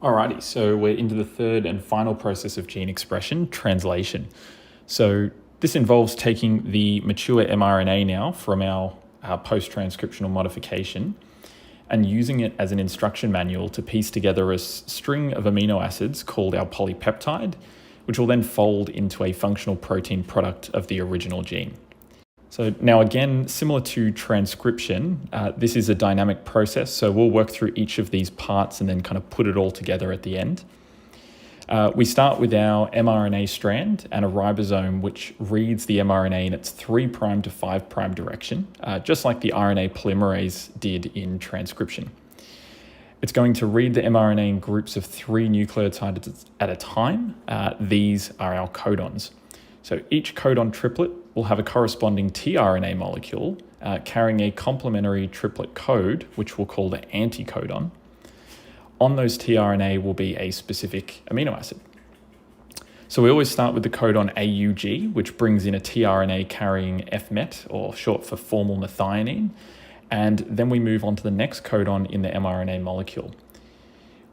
Alrighty, so we're into the third and final process of gene expression, translation. So this involves taking the mature mRNA now from our post-transcriptional modification and using it as an instruction manual to piece together a string of amino acids called our polypeptide, which will then fold into a functional protein product of the original gene. So now again, similar to transcription, this is a dynamic process. So we'll work through each of these parts and then kind of put it all together at the end. We start with our mRNA strand and a ribosome which reads the mRNA in its 3' to 5' direction, just like the RNA polymerase did in transcription. It's going to read the mRNA in groups of 3 nucleotides at a time. These are our codons. So each codon triplet will have a corresponding tRNA molecule carrying a complementary triplet code, which we'll call the anticodon. On those tRNA will be a specific amino acid. So we always start with the codon AUG, which brings in a tRNA carrying FMET, or short for formal methionine, and then we move on to the next codon in the mRNA molecule.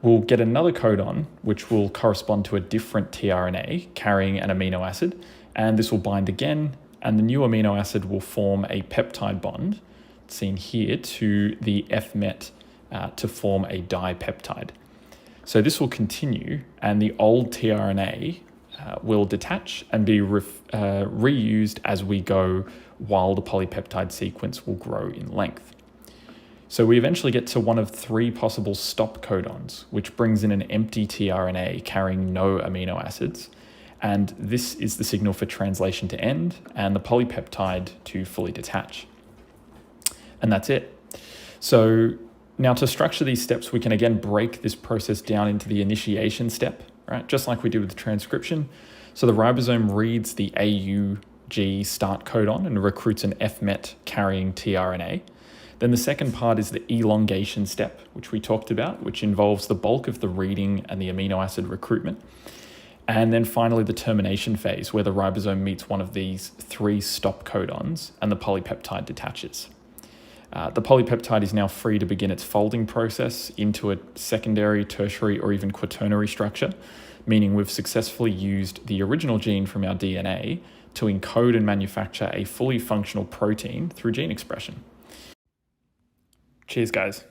We'll get another codon, which will correspond to a different tRNA carrying an amino acid, and this will bind again, and the new amino acid will form a peptide bond, seen here, to the FMET to form a dipeptide. So this will continue, and the old tRNA will detach and be reused as we go while the polypeptide sequence will grow in length. So we eventually get to one of 3 possible stop codons, which brings in an empty tRNA carrying no amino acids. And this is the signal for translation to end and the polypeptide to fully detach. And that's it. So now to structure these steps, we can again break this process down into the initiation step, right? Just like we did with the transcription. So the ribosome reads the AUG start codon and recruits an FMET carrying tRNA. Then the second part is the elongation step, which we talked about, which involves the bulk of the reading and the amino acid recruitment. And then finally the termination phase, where the ribosome meets one of these 3 stop codons and the polypeptide detaches. The polypeptide is now free to begin its folding process into a secondary, tertiary, or even quaternary structure, meaning we've successfully used the original gene from our DNA to encode and manufacture a fully functional protein through gene expression. Cheers, guys.